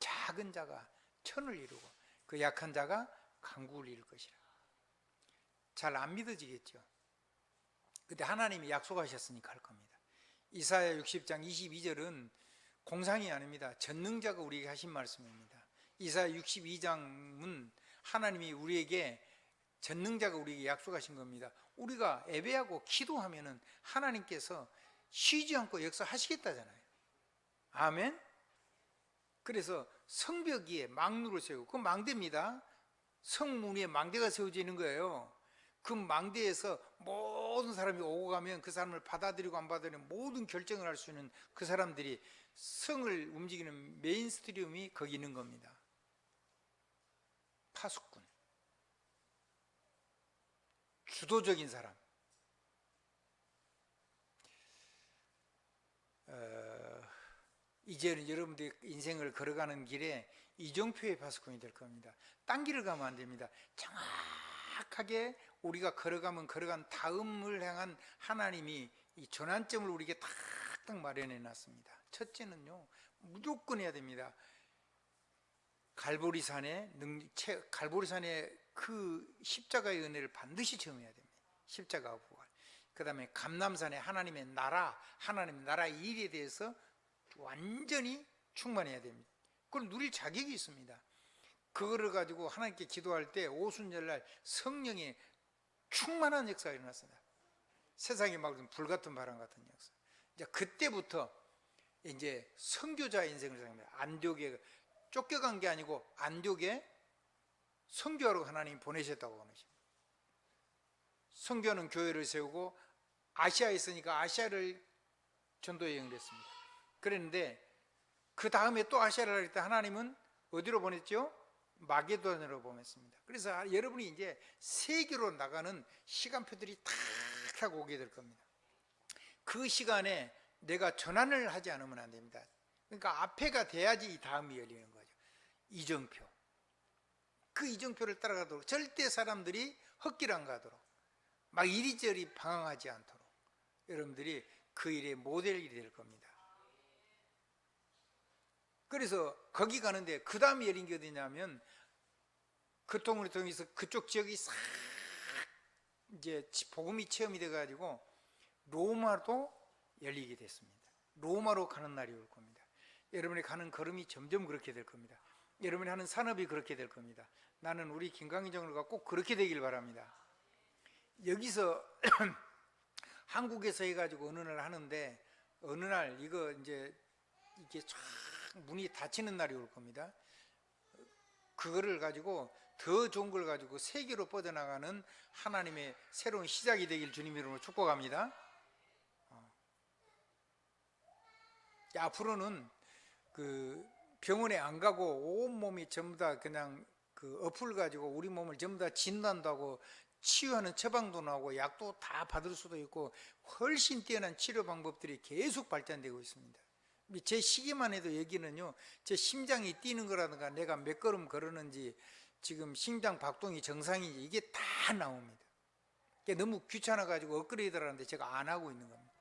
작은 자가 천을 이루고 그 약한 자가 강국을 이룰 것이라. 잘 안 믿어지겠죠. 근데 하나님이 약속하셨으니까 할 겁니다. 이사야 60장 22절은 공상이 아닙니다. 전능자가 우리에게 하신 말씀입니다. 이사야 62장은 하나님이 우리에게, 전능자가 우리에게 약속하신 겁니다. 우리가 예배하고 기도하면은 하나님께서 쉬지 않고 역사하시겠다잖아요. 아멘. 그래서 성벽 위에 망루를 세우고, 그 망대입니다. 성문 위에 망대가 세워져 있는 거예요. 그 망대에서 모든 사람이 오고 가면 그 사람을 받아들이고 안 받아들이는 모든 결정을 할 수 있는 그 사람들이, 성을 움직이는 메인스트림이 거기 있는 겁니다. 파수꾼, 주도적인 사람. 이제는 여러분들이 인생을 걸어가는 길에 이정표의 파수꾼이 될 겁니다. 딴 길을 가면 안 됩니다. 정확하게 우리가 걸어가면 걸어간 다음을 향한 하나님이 이 전환점을 우리에게 탁탁 마련해 놨습니다. 첫째는요, 무조건 해야 됩니다. 갈보리산의 그 십자가의 은혜를 반드시 체험해야 됩니다. 십자가와 부활. 그 다음에 감람산의 하나님의 나라의 일에 대해서 완전히 충만해야 됩니다. 그걸 누릴 자격이 있습니다. 그거를 가지고 하나님께 기도할 때 오순절날 성령의 충만한 역사가 일어났습니다. 세상에 막 불같은 바람 같은 역사. 이제 그때부터 이제 선교자 인생을 시작합니다. 안디옥에 쫓겨간 게 아니고 안디옥에 선교하러 하나님이 보내셨다고 하십니다. 선교하는 교회를 세우고, 아시아에 있으니까 아시아를 전도 여행을 했습니다. 그랬는데 그 다음에 또 아시아를 할 때 하나님은 어디로 보냈죠? 마게도냐로 보냈습니다. 그래서 여러분이 이제 세계로 나가는 시간표들이 탁 하고 오게 될 겁니다. 그 시간에 내가 전환을 하지 않으면 안 됩니다. 그러니까 앞에가 돼야지 이 다음이 열리는 거죠. 이정표. 그 이정표를 따라가도록, 절대 사람들이 헛길 안 가도록, 막 이리저리 방황하지 않도록 여러분들이 그 일의 모델이 될 겁니다. 그래서 거기 가는데 그 다음에 열린 게 어디냐면, 그 통을 통해서 그쪽 지역이 싹 이제 복음이 체험이 돼가지고 로마도 열리게 됐습니다. 로마로 가는 날이 올 겁니다. 여러분이 가는 걸음이 점점 그렇게 될 겁니다. 여러분이 하는 산업이 그렇게 될 겁니다. 나는 우리 김강희 장로가 꼭 그렇게 되길 바랍니다. 여기서 한국에서 해가지고 어느 날 하는데, 어느 날 이거 이제 이게 쫙 문이 닫히는 날이 올 겁니다. 그거를 가지고 더 좋은 걸 가지고 세계로 뻗어나가는 하나님의 새로운 시작이 되길 주님 이름으로 축복합니다. 앞으로는 그 병원에 안 가고 온 몸이 전부 다 그냥 그 어플 가지고 우리 몸을 전부 다 진단도 하고 치유하는 처방도 나오고 약도 다 받을 수도 있고 훨씬 뛰어난 치료 방법들이 계속 발전되고 있습니다. 제 시기만 해도 여기는요, 제 심장이 뛰는 거라든가 내가 몇 걸음 걸었는지 지금 심장 박동이 정상인지 이게 다 나옵니다. 너무 귀찮아 가지고 업그레이드를 하는데 제가 안 하고 있는 겁니다.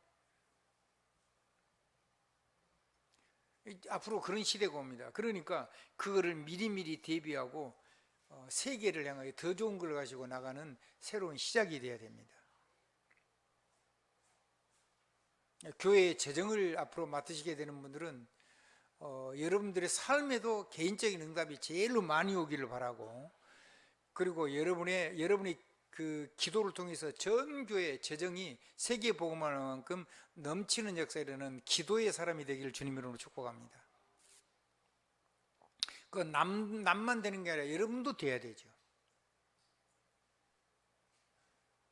앞으로 그런 시대가 옵니다. 그러니까 그거를 미리미리 대비하고 세계를 향하여 더 좋은 걸 가지고 나가는 새로운 시작이 되어야 됩니다. 교회의 재정을 앞으로 맡으시게 되는 분들은 여러분들의 삶에도 개인적인 응답이 제일로 많이 오기를 바라고, 그리고 여러분의 그 기도를 통해서 전 교회 재정이 세계 복음화할 만큼 넘치는 역사에 이르는 기도의 사람이 되기를 주님으로 축복합니다. 그 남만 되는 게 아니라 여러분도 돼야 되죠.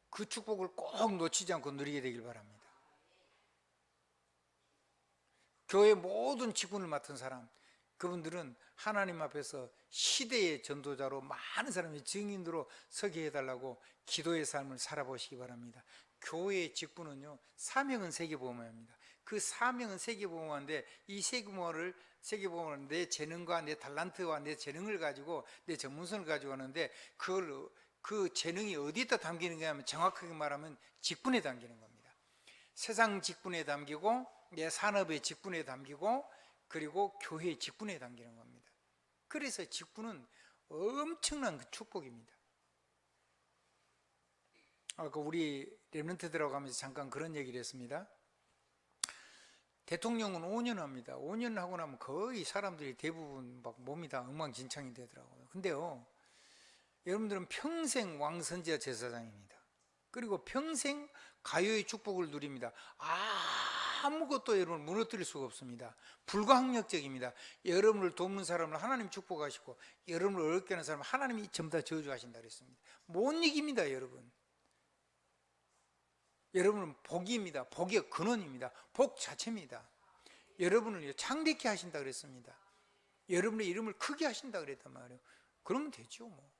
그 축복을 꼭 놓치지 않고 누리게 되길 바랍니다. 교회 모든 직분을 맡은 사람, 그분들은 하나님 앞에서 시대의 전도자로 많은 사람이 증인으로 서게 해달라고 기도의 삶을 살아보시기 바랍니다. 교회의 직분은요, 사명은 세계복음화입니다. 그 사명은 세계복음화인데 이 세계복음화는 내 재능과 내 달란트와 내 재능을 가지고 내 전문성을 가지고 하는데 그 재능이 어디다 담기는가 하면 정확하게 말하면 직분에 담기는 겁니다. 세상 직분에 담기고 내 산업의 직분에 담기고 그리고 교회의 직분에 담기는 겁니다. 그래서 직분은 엄청난 그 축복입니다. 아까 우리 렘넌트 들어가면서 잠깐 그런 얘기를 했습니다. 대통령은 5년 합니다. 5년 하고 나면 거의 사람들이 대부분 막 몸이 다 엉망진창이 되더라고요. 근데요, 여러분들은 평생 왕선지자 제사장입니다. 그리고 평생 가요의 축복을 누립니다. 아무것도 여러분을 무너뜨릴 수가 없습니다. 불가항력적입니다. 여러분을 돕는 사람을 하나님 축복하시고 여러분을 어렵게 하는 사람을 하나님이 전부 다 저주하신다 그랬습니다. 못 이깁니다. 여러분은 복입니다. 복의 근원입니다. 복 자체입니다. 여러분을 창대케 하신다 그랬습니다. 여러분의 이름을 크게 하신다 그랬단 말이에요. 그러면 되죠 뭐.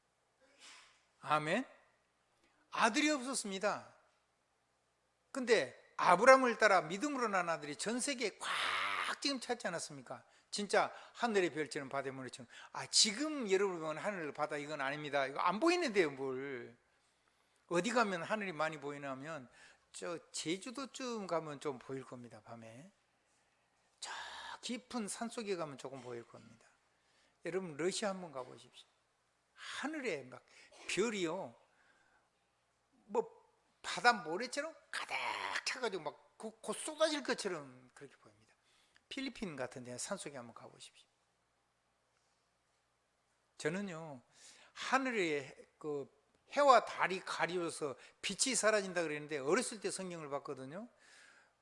아멘. 아들이 없었습니다. 근데 아브라함을 따라 믿음으로 난 아들이 전 세계에 꽉 지금 찾지 않았습니까? 진짜 하늘의 별처럼 바다의 모래처럼. 지금 여러분 보면 하늘 바다 이건 아닙니다. 이거 안 보이는데요 뭘. 어디 가면 하늘이 많이 보이냐면 저 제주도쯤 가면 좀 보일 겁니다. 밤에 저 깊은 산속에 가면 조금 보일 겁니다. 여러분 러시아 한번 가보십시오. 하늘에 막 별이요 뭐 바다 모래처럼 가득 차가지고 막 곧 쏟아질 것처럼 그렇게 보입니다. 필리핀 같은 데 산속에 한번 가보십시오. 저는요 하늘에 그 해와 달이 가리워서 빛이 사라진다 그랬는데 어렸을 때 성경을 봤거든요.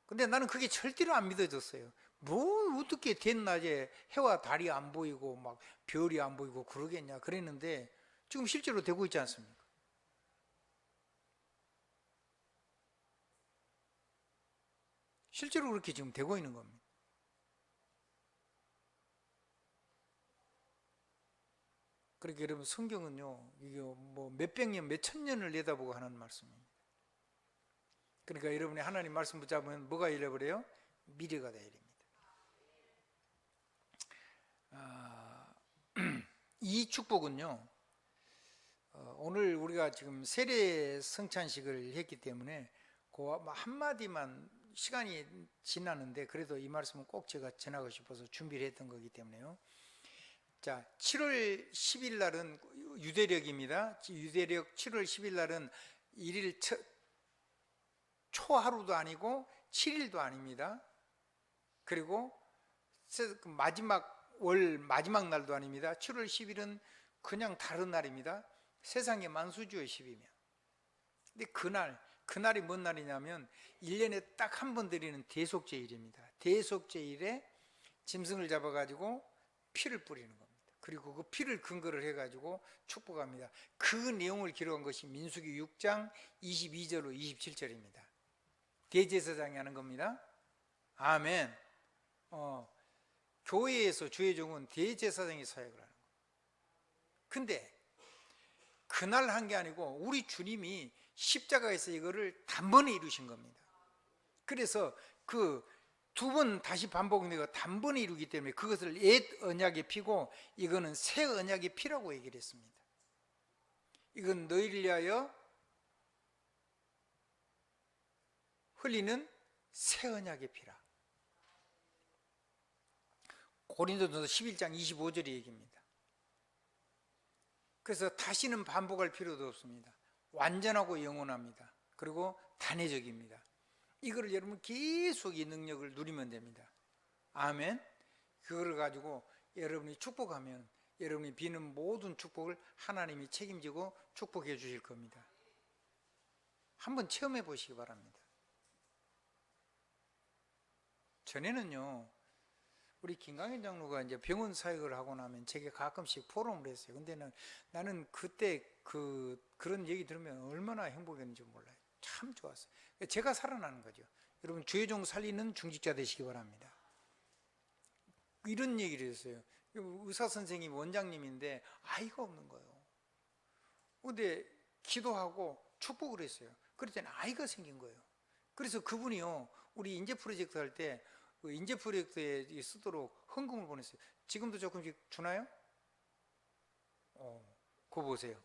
근데 나는 그게 절대로 안 믿어졌어요. 뭐 어떻게 대낮에 해와 달이 안 보이고 막 별이 안 보이고 그러겠냐 그랬는데 지금 실제로 되고 있지 않습니까? 실제로 그렇게 지금 되고 있는 겁니다. 그러니까 여러분 성경은요 이게 뭐 몇백 년, 몇천 년을 내다보고 하는 말씀입니다. 그러니까 여러분이 하나님 말씀 붙잡으면 뭐가 잃어버려요? 미래가 다 잃습니다. 이 축복은요 오늘 우리가 지금 세례 성찬식을 했기 때문에 그 한마디만 시간이 지나는데 그래도 이 말씀은 꼭 제가 전하고 싶어서 준비를 했던 거기 때문에요. 자, 7월 10일 날은 유대력입니다. 유대력 7월 10일 날은 1일 초하루도 아니고 7일도 아닙니다. 그리고 월 마지막 날도 아닙니다. 7월 10일은 그냥 다른 날입니다. 세상의 만수주의 10이면. 근데 그날이 뭔 날이냐면 1년에 딱 한 번 드리는 대속제일입니다. 대속제일에 짐승을 잡아가지고 피를 뿌리는 겁니다. 그리고 그 피를 근거를 해가지고 축복합니다. 그 내용을 기록한 것이 민수기 6장 22절로 27절입니다. 대제사장이 하는 겁니다. 아멘. 교회에서 주의 종은 대제사장이 사역을 하는 거예요. 근데 그날 한 게 아니고 우리 주님이 십자가에서 이거를 단번에 이루신 겁니다. 그래서 그 두 번 다시 반복되고 단번에 이루기 때문에 그것을 옛 언약의 피고 이거는 새 언약의 피라고 얘기를 했습니다. 이건 너희를 위하여 흘리는 새 언약의 피라. 고린도전서 11장 25절의 얘기입니다. 그래서 다시는 반복할 필요도 없습니다. 완전하고 영원합니다. 그리고 단회적입니다. 이거를 여러분 계속 이 능력을 누리면 됩니다. 아멘. 그거를 가지고 여러분이 축복하면 여러분이 비는 모든 축복을 하나님이 책임지고 축복해 주실 겁니다. 한번 체험해 보시기 바랍니다. 전에는요, 우리 김강현 장로가 이제 병원 사역을 하고 나면 제게 가끔씩 포럼을 했어요. 근데 나는 그때 그런 얘기 들으면 얼마나 행복했는지 몰라요. 참 좋았어요. 제가 살아나는 거죠. 여러분, 주의 종 살리는 중직자 되시기 바랍니다. 이런 얘기를 했어요. 의사 선생님 원장님인데 아이가 없는 거예요. 근데 기도하고 축복을 했어요. 그랬더니 아이가 생긴 거예요. 그래서 그분이요, 우리 인재 프로젝트 할 때 그 인재 프로젝트에 쓰도록 헌금을 보냈어요. 지금도 조금씩 주나요? 그거 보세요.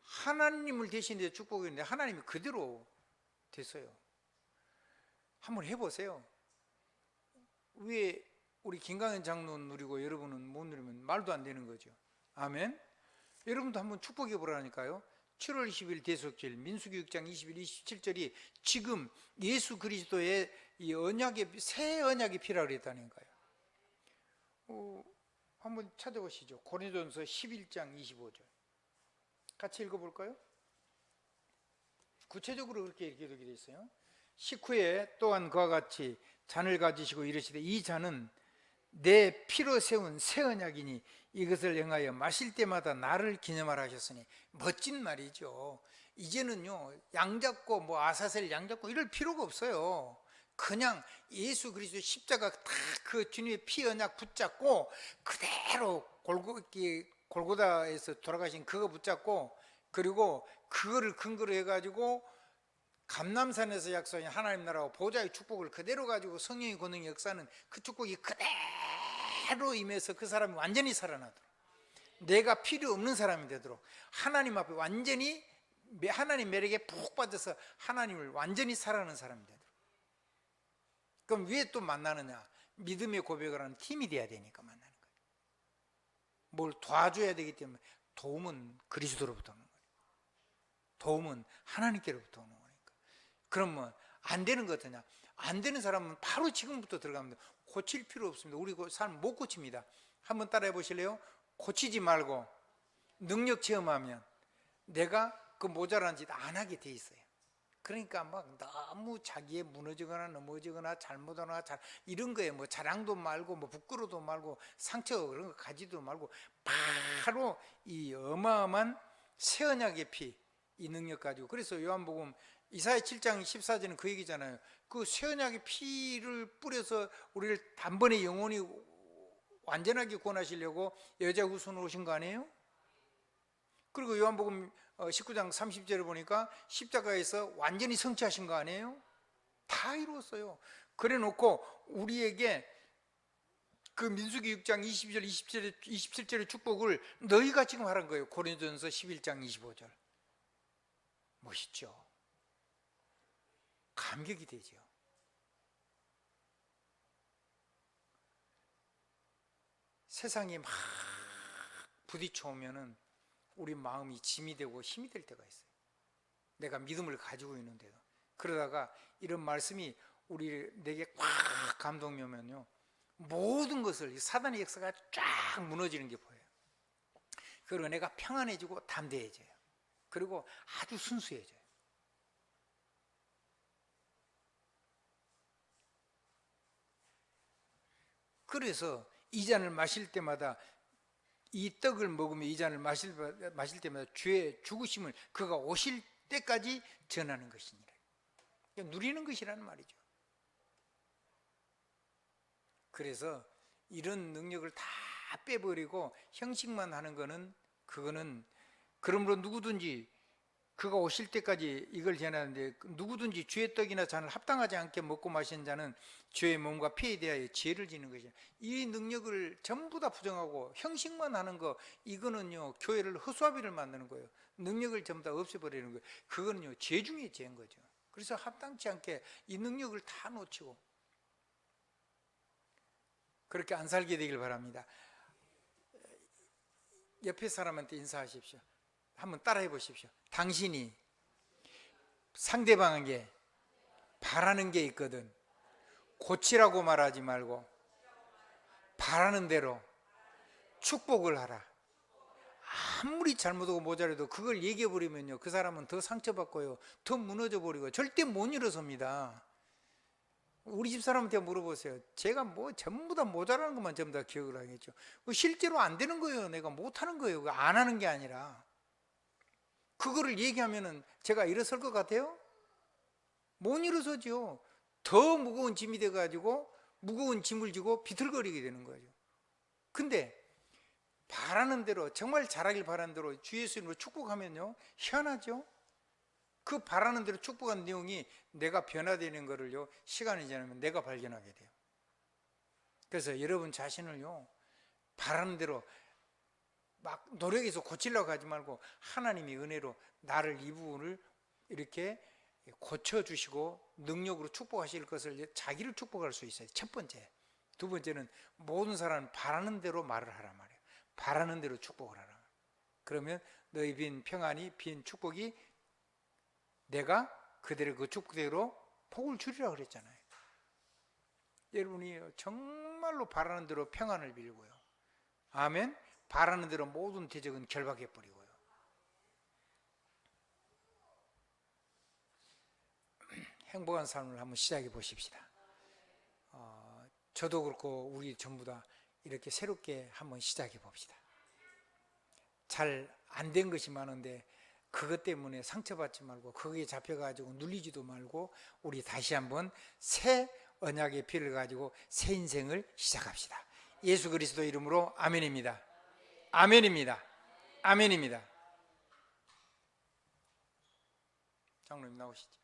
하나님을 대신해 축복했는데 하나님이 그대로 됐어요. 한번 해보세요. 왜 우리 김강현 장로는 누리고 여러분은 못 누리면 말도 안 되는 거죠. 아멘. 여러분도 한번 축복해 보라니까요. 7월 20일 대속절 민수기 6장 21, 27절이 지금 예수 그리스도의 이 언약의 새 언약이 필요하다고 했다는 거예요. 한번 찾아보시죠. 고린도전서 11장 25절 같이 읽어볼까요? 구체적으로 그렇게 기록이 되어 있어요. 식후에 또한 그와 같이 잔을 가지시고 이르시되 이 잔은 내 피로 세운 새 언약이니 이것을 행하여 마실 때마다 나를 기념하라 하셨으니, 멋진 말이죠. 이제는요, 양잡고 뭐 아사셀 양잡고 이럴 필요가 없어요. 그냥 예수 그리스도 십자가 딱 그 주님의 피 언약 붙잡고 그대로 골고다에서 돌아가신 그거 붙잡고, 그리고 그거를 근거로 해가지고 감람산에서 약속한 하나님 나라와 보좌의 축복을 그대로 가지고 성령의 권능의 역사는 그 축복이 그대로 임해서 그 사람이 완전히 살아나도록, 내가 필요 없는 사람이 되도록, 하나님 앞에 완전히 하나님 매력에 푹 빠져서 하나님을 완전히 살아가는 사람이 되도록. 그럼 왜 또 만나느냐? 믿음의 고백을 하는 팀이 돼야 되니까 만나는 거예요. 뭘 도와줘야 되기 때문에. 도움은 그리스도로부터 오는 거예요. 도움은 하나님께로부터 오는 거니까. 그러면 안 되는 거 어떠냐? 안 되는 사람은 바로 지금부터 들어가면 돼요. 고칠 필요 없습니다. 우리 그 삶 못 고칩니다. 한번 따라해 보실래요? 고치지 말고 능력 체험하면 내가 그 모자란 짓 안 하게 돼 있어요. 그러니까 막 너무 자기에 무너지거나 넘어지거나 잘못하거나 이런 거에 뭐 자랑도 말고 뭐 부끄러도 말고 상처 그런 거 가지도 말고 바로 이 어마어마한 새 언약의 피, 이 능력 가지고. 그래서 요한복음 이사야 7장 14절은 그 얘기잖아요. 그 새 언약의 피를 뿌려서 우리를 단번에 영원히 완전하게 구원하시려고 여자 후손으로 오신 거 아니에요? 그리고 요한복음 19장 30절을 보니까 십자가에서 완전히 성취하신 거 아니에요? 다 이루었어요. 그래 놓고 우리에게 그 민수기 6장 22절 27절의 축복을 너희가 지금 하라는 거예요. 고린도전서 11장 25절. 멋있죠? 감격이 되죠. 세상이 막 부딪혀 오면은 우리 마음이 짐이 되고 힘이 될 때가 있어요. 내가 믿음을 가지고 있는데도. 그러다가 이런 말씀이 내게 꽉 감동이 오면요, 모든 것을 사단의 역사가 쫙 무너지는 게 보여요. 그리고 내가 평안해지고 담대해져요. 그리고 아주 순수해져요. 그래서 이 잔을 마실 때마다, 이 떡을 먹으며 이 잔을 마실 때마다 주의 죽으심을 그가 오실 때까지 전하는 것이니라. 누리는 것이라는 말이죠. 그래서 이런 능력을 다 빼버리고 형식만 하는 거는, 그거는 그러므로 누구든지 그가 오실 때까지 이걸 전하는데, 누구든지 주의 떡이나 잔을 합당하지 않게 먹고 마시는 자는 주의 몸과 피에 대하여 죄를 지는 것이야. 이 능력을 전부 다 부정하고 형식만 하는 거, 이거는요 교회를 허수아비를 만드는 거예요. 능력을 전부 다 없애버리는 거예요. 그거는요 죄 중에 죄인 거죠. 그래서 합당치 않게 이 능력을 다 놓치고 그렇게 안 살게 되길 바랍니다. 옆에 사람한테 인사하십시오. 한번 따라해 보십시오. 당신이 상대방에게 바라는 게 있거든 고치라고 말하지 말고 바라는 대로 축복을 하라. 아무리 잘못하고 모자라도 그걸 얘기해 버리면요 그 사람은 더 상처받고요 더 무너져 버리고 절대 못 일어섭니다. 우리 집 사람한테 물어보세요. 제가 뭐 전부 다 모자라는 것만 전부 다 기억을 하겠죠. 실제로 안 되는 거예요. 내가 못하는 거예요. 안 하는 게 아니라. 그거를 얘기하면은 제가 일어설 것 같아요? 못 일어서죠. 더 무거운 짐이 돼가지고 무거운 짐을 지고 비틀거리게 되는 거죠. 근데 바라는 대로, 정말 잘하길 바라는 대로 주 예수님으로 축복하면요 희한하죠. 그 바라는 대로 축복한 내용이 내가 변화되는 거를요 시간이 지나면 내가 발견하게 돼요. 그래서 여러분 자신을요 바라는 대로 막 노력해서 고치려고 하지 말고 하나님이 은혜로 나를 이 부분을 이렇게 고쳐주시고 능력으로 축복하실 것을 자기를 축복할 수 있어요. 첫 번째. 두 번째는 모든 사람은 바라는 대로 말을 하란 말이에요. 바라는 대로 축복을 하라. 그러면 너희 빈 평안이, 빈 축복이 내가 그대로 그 축복대로 복을 주리라 그랬잖아요. 여러분이 정말로 바라는 대로 평안을 빌고요. 아멘. 바라는 대로 모든 대적은 결박해 버리고요. 행복한 삶을 한번 시작해 보십시다. 저도 그렇고 우리 전부 다 이렇게 새롭게 한번 시작해 봅시다. 잘 안 된 것이 많은데 그것 때문에 상처받지 말고 거기에 잡혀가지고 눌리지도 말고 우리 다시 한번 새 언약의 피를 가지고 새 인생을 시작합시다. 예수 그리스도 이름으로 아멘입니다. 아멘입니다. 아멘입니다. 장로님 나오시죠.